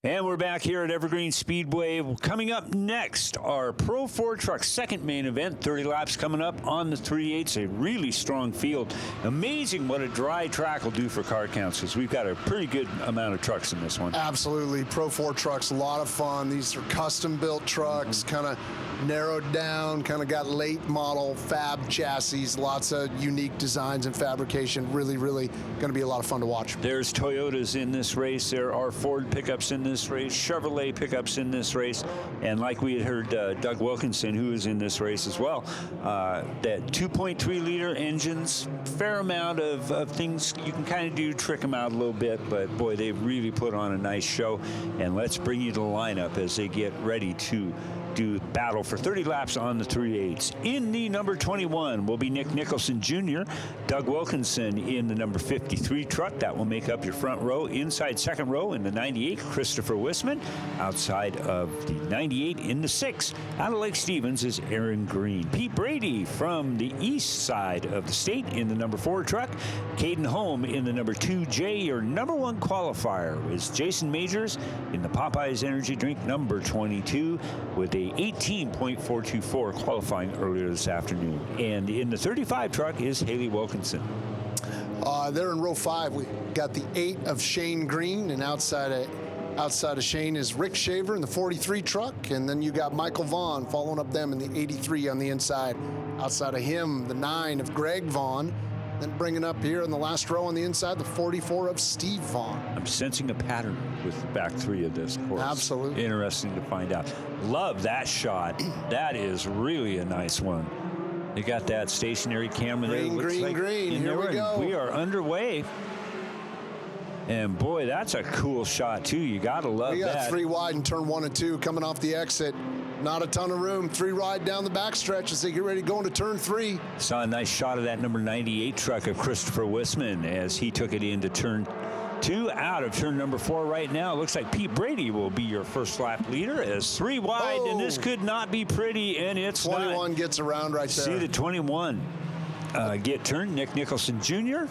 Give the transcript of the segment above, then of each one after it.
And we're back here at Evergreen Speedway. Coming up next, our Pro 4 Truck second main event, 30 laps coming up on the 3/8. A really strong field. Amazing what a dry track will do for car counts, because we've got a pretty good amount of trucks in this one. Absolutely. Pro 4 trucks, a lot of fun. These are custom-built trucks, kind of narrowed down, kind of got late model fab chassis, lots of unique designs and fabrication. Really, really going to be a lot of fun to watch. There's Toyotas in this race. There are Ford pickups in this race, Chevrolet pickups in this race, and like we had heard Doug Wilkinson, who is in this race as well, that 2.3-liter engines, fair amount of things you can kind of do, trick them out a little bit, but boy, they've really put on a nice show. And let's bring you the lineup as they get ready to do battle for 30 laps on the 3/8. In the number 21 will be Nick Nicholson Jr., Doug Wilkinson in the number 53 truck. That will make up your front row. Inside second row in the 98, Christopher Wisman. Outside of the 98 in the 6, out of Lake Stevens is Aaron Green. Pete Brady from the east side of the state in the number 4 truck. Caden Holm in the number 2J. Your number 1 qualifier is Jason Majors in the Popeyes Energy Drink number 22 with a 18.424 qualifying earlier this afternoon. And in the 35 truck is Haley Wilkinson. There in row 5, we got the 8 of Shane Green, and outside of Shane is Rick Shaver in the 43 truck, and then you got Michael Vaughn following up them in the 83 on the inside. Outside of him, the 9 of Greg Vaughn. Then bringing up here in the last row on the inside, the 44 of Steve Vaughn. I'm sensing a pattern with the back 3 of this course. Absolutely. Interesting to find out. Love that shot. That is really a nice one. They got that stationary camera there. Green. Here we go. We are underway. And boy, that's a cool shot too. You got to love that. We got 3 wide in turn 1 and 2 coming off the exit. Not a ton of room. 3 wide down the backstretch as they get ready to go into turn 3. Saw a nice shot of that number 98 truck of Christopher Wisman as he took it into turn 2. Out of turn number 4 right now. It looks like Pete Brady will be your first lap leader as 3 wide, and this could not be pretty, and it's 21 not. gets around right there. See the 21 get turned, Nick Nicholson Jr.,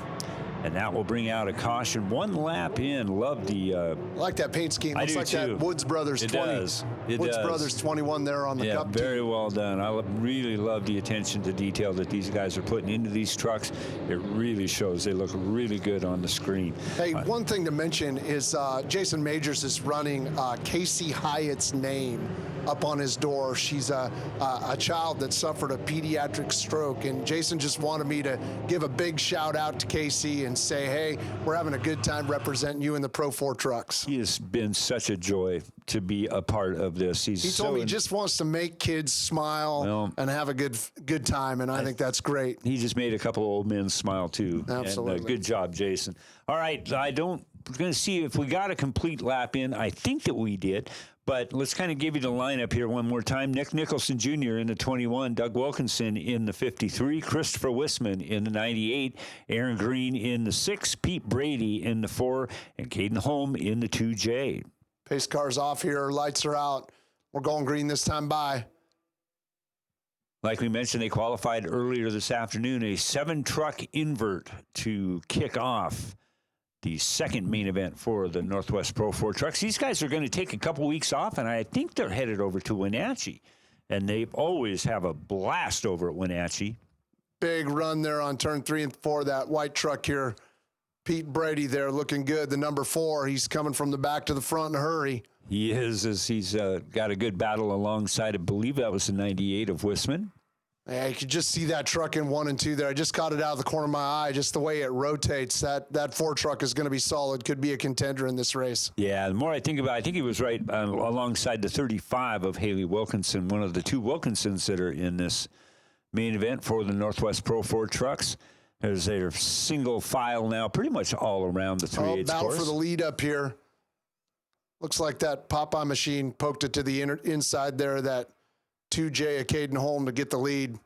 and that will bring out a caution. 1 lap in. Love the... I like that paint scheme. I Looks do like too. that Woods Brothers 20. Woods Brothers 21 there on the cup. Yeah, very well done. I really love the attention to detail that these guys are putting into these trucks. It really shows. They look really good on the screen. Hey, one thing to mention is Jason Majors is running Casey Hyatt's name up on his door. She's a child that suffered a pediatric stroke, and Jason just wanted me to give a big shout out to Casey and say, hey, we're having a good time representing you in the Pro 4 trucks. He has been such a joy to be a part of this. He told me he just wants to make kids smile and have a good time, and I think that's great. He just made a couple of old men smile too. Absolutely. And, good job, Jason. All right, we're going to see if we got a complete lap in. I think that we did. But let's kind of give you the lineup here one more time. Nick Nicholson Jr. in the 21, Doug Wilkinson in the 53, Christopher Wisman in the 98, Aaron Green in the 6, Pete Brady in the 4, and Caden Holm in the 2J. Pace car's off here. Lights are out. We're going green this time. Bye. Like we mentioned, they qualified earlier this afternoon, a 7-truck invert to kick off the second main event for the Northwest Pro 4 trucks. These guys are going to take a couple weeks off, and I think they're headed over to Wenatchee. And they always have a blast over at Wenatchee. Big run there on turn 3 and 4. That white truck here, Pete Brady there looking good. The number 4, he's coming from the back to the front in a hurry. He is, as he's got a good battle alongside, I believe that was the 98 of Wisman. Yeah, you could just see that truck in 1 and 2 there. I just caught it out of the corner of my eye, just the way it rotates. That 4 truck is going to be solid, could be a contender in this race. Yeah, the more I think about it, I think he was right alongside the 35 of Haley Wilkinson, one of the 2 Wilkinsons that are in this main event for the Northwest Pro 4 trucks. There's their single file now, pretty much all around the 3/8 battle course. for the lead up here. Looks like that Popeye machine poked it to the inside there, that 2J of Caden Holm to get the lead.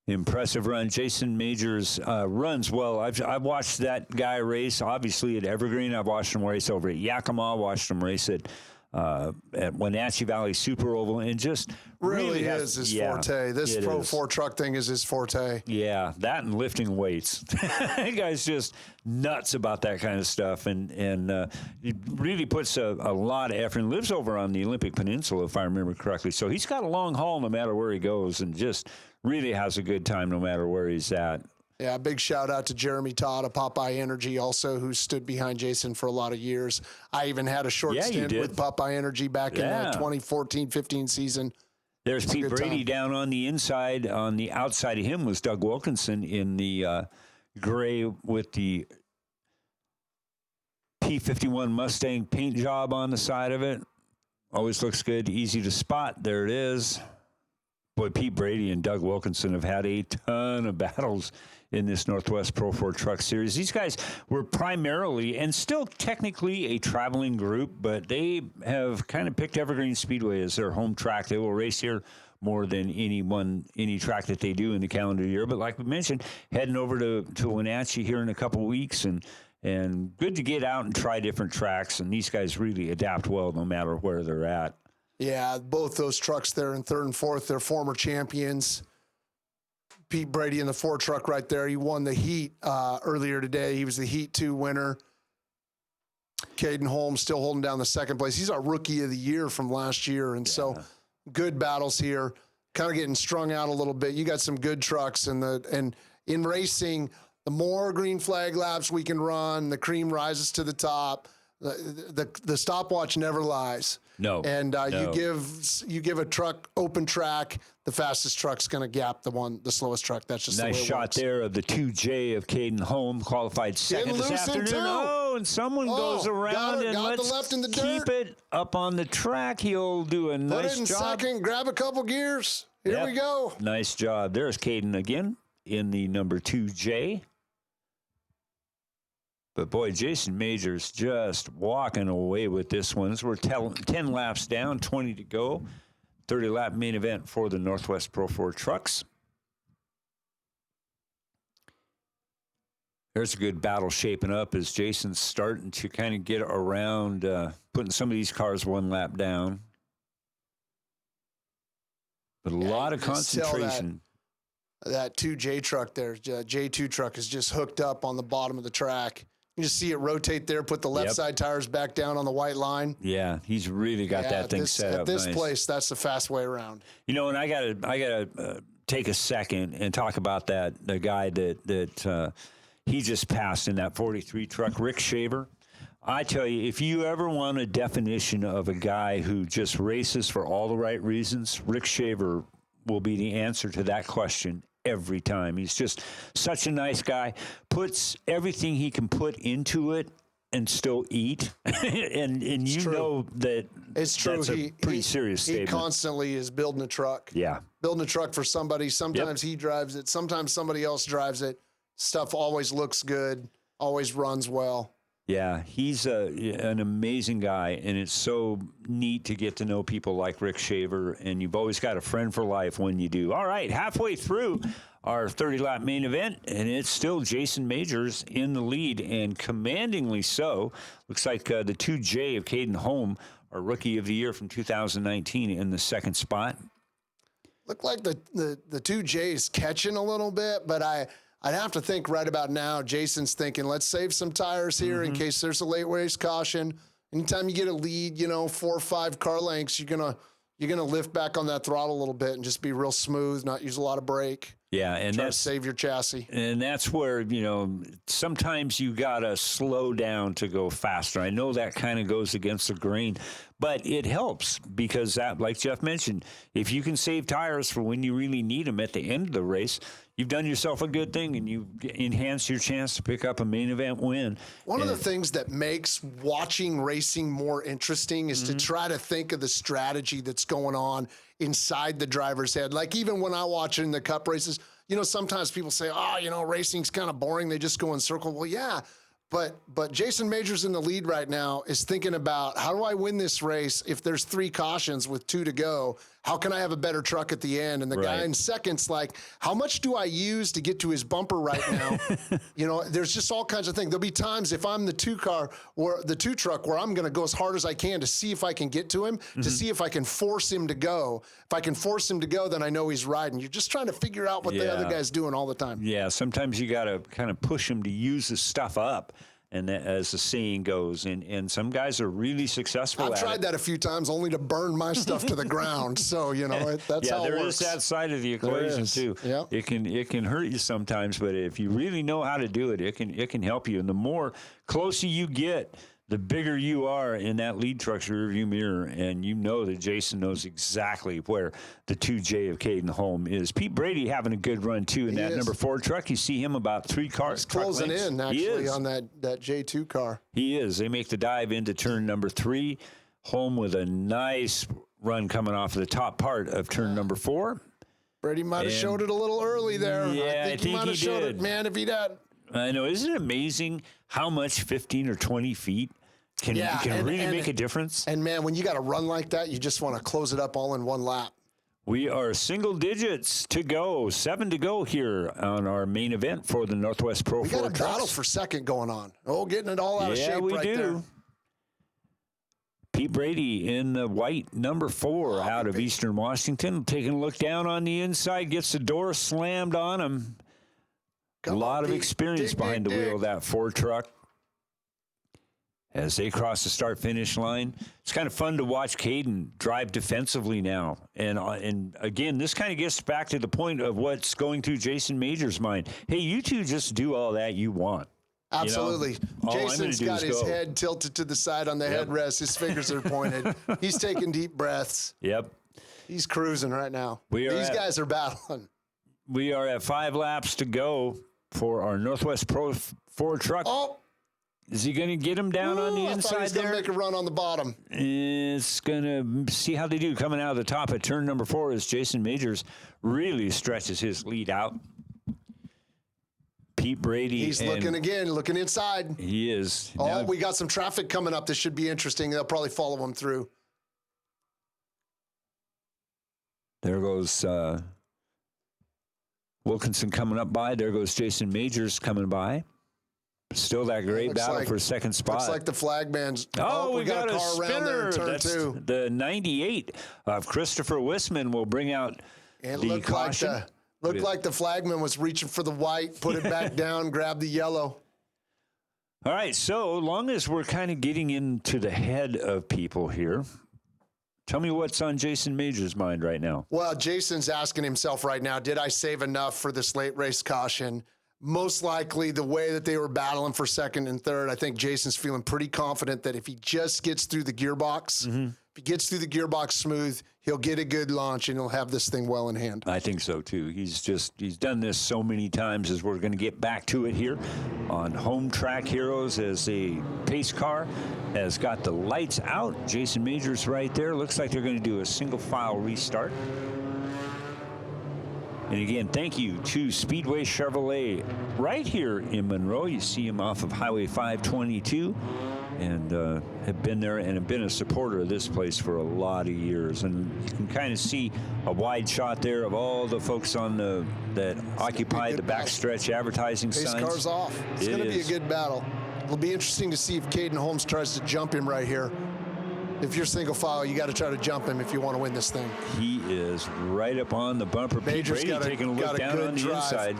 Impressive run. Jason Majors runs well. I've watched that guy race, obviously, at Evergreen. I've watched him race over at Yakima. Watched him race at at Wenatchee Valley Super Oval, and just Really is his forte. This Pro is. 4 truck thing is his forte. Yeah, that and lifting weights. That guy's just nuts about that kind of stuff, and he really puts a lot of effort and lives over on the Olympic Peninsula, if I remember correctly. So he's got a long haul no matter where he goes, and just really has a good time no matter where he's at. Yeah, big shout out to Jeremy Todd of Popeye Energy also, who stood behind Jason for a lot of years. I even had a short stint with Popeye Energy back in the 2014-15 season. There's Pete Brady down on the inside. On the outside of him was Doug Wilkinson in the gray with the P51 Mustang paint job on the side of it. Always looks good, easy to spot. There it is. Boy, Pete Brady and Doug Wilkinson have had a ton of battles in this Northwest Pro 4 Truck Series. These guys were primarily and still technically a traveling group, but they have kind of picked Evergreen Speedway as their home track. They will race here more than any track that they do in the calendar year. But like we mentioned, heading over to Wenatchee here in a couple weeks, and good to get out and try different tracks. And these guys really adapt well no matter where they're at. Yeah, both those trucks there in third and fourth, they're former champions. Pete Brady in the 4 truck right there. He won the heat earlier today. He was the Heat 2 winner. Caden Holmes still holding down the second place. He's our rookie of the year from last year. And so good battles here, kind of getting strung out a little bit. You got some good trucks, and in racing, the more green flag laps we can run, the cream rises to the top. The stopwatch never lies. No. And no. you give a truck open track, the fastest truck's going to gap the slowest truck. That's just nice the way it shot works. there of the 2J of Caden Holm, qualified second this afternoon. Oh, and someone goes around and let's the left in the keep it up on the track. He'll do a nice job. Put it in second, grab a couple gears. Here we go. Nice job. There's Caden again in the number 2J. But, boy, Jason Majors just walking away with this one. We're 10 laps down, 20 to go. 30-lap main event for the Northwest Pro 4 trucks. There's a good battle shaping up as Jason's starting to kind of get around, putting some of these cars one lap down. But a lot of concentration. That 2J truck there, J2 truck is just hooked up on the bottom of the track. You just see it rotate there, put the left side tires back down on the white line. Yeah, he's really got that thing set up. At this place, that's the fast way around. You know, and I gotta take a second and talk about the guy that he just passed in that 43 truck, Rick Shaver. I tell you, if you ever want a definition of a guy who just races for all the right reasons, Rick Shaver will be the answer to that question every time. He's just such a nice guy, puts everything he can put into it and still eat. and you true. Know that it's true. That's a pretty serious statement. He constantly is building a truck. Yeah. Building a truck for somebody. Sometimes he drives it. Sometimes somebody else drives it. Stuff always looks good, always runs well. Yeah, he's an amazing guy, and it's so neat to get to know people like Rick Shaver, and you've always got a friend for life when you do. All right, halfway through our 30-lap main event, and it's still Jason Majors in the lead, and commandingly so. Looks like the 2J of Caden Holm, our Rookie of the Year from 2019, in the second spot. Looked like the 2J is catching a little bit, but I'd have to think right about now, Jason's thinking, let's save some tires here in case there's a late race caution. Anytime you get a lead, 4 or 5 car lengths, you're gonna lift back on that throttle a little bit and just be real smooth, not use a lot of brake. Yeah, and try to save your chassis. And that's where, sometimes you got to slow down to go faster. I know that kind of goes against the grain, but it helps because that, like Jeff mentioned, if you can save tires for when you really need them at the end of the race, you've done yourself a good thing and you enhance your chance to pick up a main event win. One of the things that makes watching racing more interesting is to try to think of the strategy that's going on inside the driver's head. Like even when I watch it in the cup races, sometimes people say, racing's kind of boring. They just go in circle. Well, yeah, but Jason Majors in the lead right now is thinking about how do I win this race if there's 3 cautions with 2 to go? how can I have a better truck at the end? And the guy in second's like, how much do I use to get to his bumper right now? You know, there's just all kinds of things. There'll be times if I'm the two truck where I'm going to go as hard as I can to see if I can get to him, to see if I can force him to go. If I can force him to go, then I know he's riding. You're just trying to figure out what the other guy's doing all the time. Yeah, sometimes you got to kind of push him to use the stuff up. And as the saying goes, and some guys are really successful. I've tried that a few times, only to burn my stuff to the ground. So that's how it works. Yeah, there is that side of the equation too. Yep. It can hurt you sometimes, but if you really know how to do it, it can help you. And the more closer you get, the bigger you are in that lead truck's rearview mirror, and you know that Jason knows exactly where the 2J of Caden Holm is. Pete Brady having a good run, too, in that number 4 truck. You see him about 3 cars. He's closing in, actually, on that J2 car. He is. They make the dive into turn number 3. Holm with a nice run coming off of the top part of turn number 4. Brady might have showed it a little early there. Yeah, I think he might have showed it, man, if he'd had. I know. Isn't it amazing how much 15 or 20 feet can really make a difference? And, man, when you got to run like that, you just want to close it up all in one lap. We are single digits to go, 7 to go here on our main event for the Northwest Pro 4 trucks. We got a battle trucks. for second going on. Oh, getting it all out of shape right there. Yeah, we do. Pete Brady in the white number 4 out of Eastern Washington, taking a look down on the inside, gets the door slammed on him. A lot of experience behind the wheel of that Ford truck. As they cross the start-finish line, it's kind of fun to watch Caden drive defensively now. And again, this kind of gets back to the point of what's going through Jason Major's mind. Hey, you two just do all that you want. Absolutely. You know? Jason's got his head tilted to the side on the headrest. His fingers are pointed. He's taking deep breaths. Yep. He's cruising right now. These guys are battling. We are at 5 laps to go for our Northwest Pro 4 truck. Oh. Is he going to get him down on the inside he's there? He's going to make a run on the bottom. It's going to see how they do coming out of the top at turn number 4 as Jason Majors really stretches his lead out. Pete Brady. He's looking inside. He is. Oh, now, we got some traffic coming up. This should be interesting. They'll probably follow him through. There goes Wilkinson coming up by. There goes Jason Majors coming by. Still that great battle for second spot. Looks like the flagman's. Oh, we got a car spinner. Around there in turn That's 2. The 98 of Christopher Wisman will bring out the caution. Looked like the flagman was reaching for the white, put it back down, grab the yellow. All right, so long as we're kind of getting into the head of people here, tell me what's on Jason Major's mind right now. Well, Jason's asking himself right now, did I save enough for this late race caution? Most likely the way that they were battling for second and third, I think Jason's feeling pretty confident that if he just gets through the gearbox, if he gets through the gearbox smooth, he'll get a good launch and he'll have this thing well in hand. I think so too. He's done this so many times as we're going to get back to it here on Home Track Heroes as the pace car has got the lights out. Jason Majors right there. Looks like they're going to do a single file restart. And again, thank you to Speedway Chevrolet right here in Monroe. You see him off of Highway 522 and have been there and have been a supporter of this place for a lot of years. And you can kind of see a wide shot there of all the folks on that occupy the backstretch advertising signs. Pace car's off. It's going to be a good battle. It'll be interesting to see if Caden Holmes tries to jump him right here. If you're single file, you got to try to jump him if you want to win this thing. He is right up on the bumper. Major's Brady taking a look down on the inside.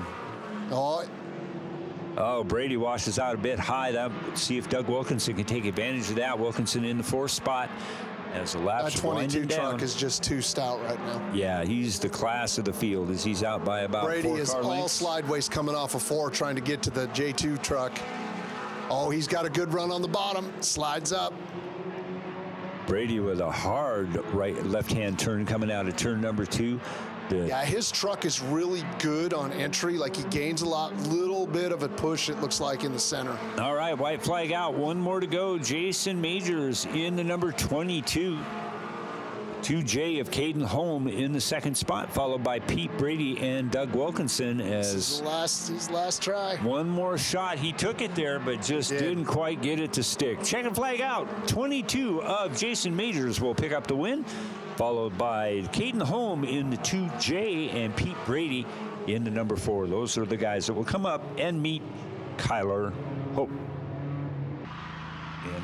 Oh, Brady washes out a bit high. Let's see if Doug Wilkinson can take advantage of that. Wilkinson in the 4th spot as the laps that 22 down. truck is just too stout right now. Yeah, he's the class of the field as he's out by about Brady 4 is car all lengths. sideways coming off of 4 trying to get to the J2 truck. Oh, he's got a good run on the bottom. Slides up. Brady with a hard left-hand turn coming out of turn number 2. Yeah, his truck is really good on entry. Like, he gains a little bit of a push, it looks like, in the center. All right, white flag out. 1 more to go. Jason Majors in the number 22. 2J of Caden Holm in the second spot, followed by Pete Brady and Doug Wilkinson. This is his last try. One more shot. He took it there, but just didn't quite get it to stick. Checking flag out. 22 of Jason Majors will pick up the win, followed by Caden Holm in the 2J and Pete Brady in the number 4. Those are the guys that will come up and meet Kyler Hope. And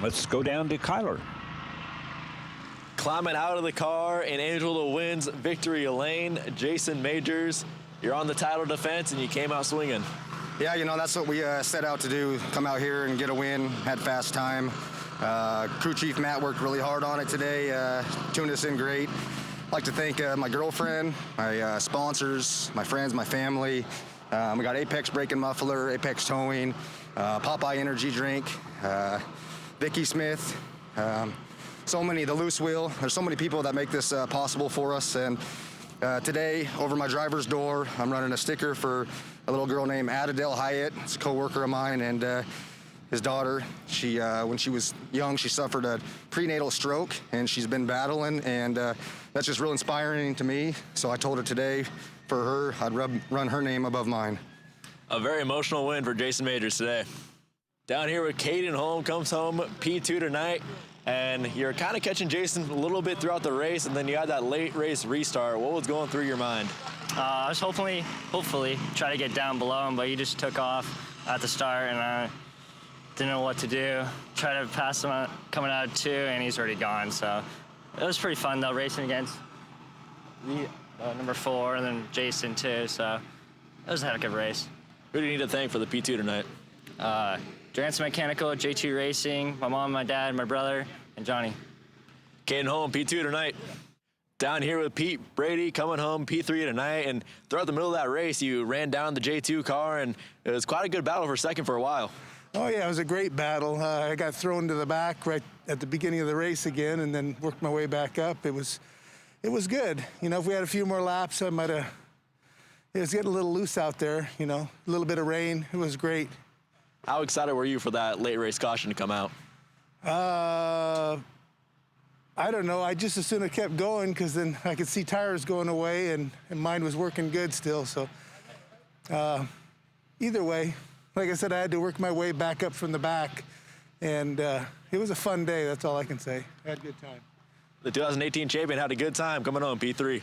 let's go down to Kyler. Climbing out of the car in Angelo Wynn's victory lane, Jason Majors, you're on the title defense and you came out swinging. Yeah, you know, that's what we set out to do, come out here and get a win, had fast time. Crew Chief Matt worked really hard on it today, tuned us in great. I'd like to thank my girlfriend, my sponsors, my friends, my family. We got Apex Brake and Muffler, Apex Towing, Popeye Energy Drink, Vicky Smith, so many, the Loose Wheel. There's so many people that make this possible for us. And today, over my driver's door, I'm running a sticker for a little girl named Adadel Hyatt. It's a co-worker of mine, and his daughter. She, when she was young, she suffered a prenatal stroke, and she's been battling, and that's just real inspiring to me. So I told her today, for her, I'd run her name above mine. A very emotional win for Jason Majors today. Down here with Caden Holm, comes home P2 tonight. And you're kind of catching Jason a little bit throughout the race, and then you had that late race restart. What was going through your mind? I was hopefully try to get down below him, but he just took off at the start, and I didn't know what to do. Tried to pass him coming out of 2, and he's already gone. So it was pretty fun, though, racing against the number 4 and then Jason, too. So it was a heck of a race. Who do you need to thank for the P2 tonight? Jansen Mechanical, J2 Racing, my mom, my dad, my brother, and Johnny. Caden Holm, P2 tonight. Down here with Pete Brady, coming home P3 tonight. And throughout the middle of that race, you ran down the J2 car, and it was quite a good battle for second for a while. Oh, yeah, it was a great battle. I got thrown to the back right at the beginning of the race again and then worked my way back up. It was good. You know, if we had a few more laps, I might have... It was getting a little loose out there, you know, a little bit of rain. It was great. How excited were you for that late race caution to come out? I don't know. I just as soon have kept going because then I could see tires going away and mine was working good still. So either way, like I said, I had to work my way back up from the back. And it was a fun day. That's all I can say. I had a good time. The 2018 champion had a good time coming home P3.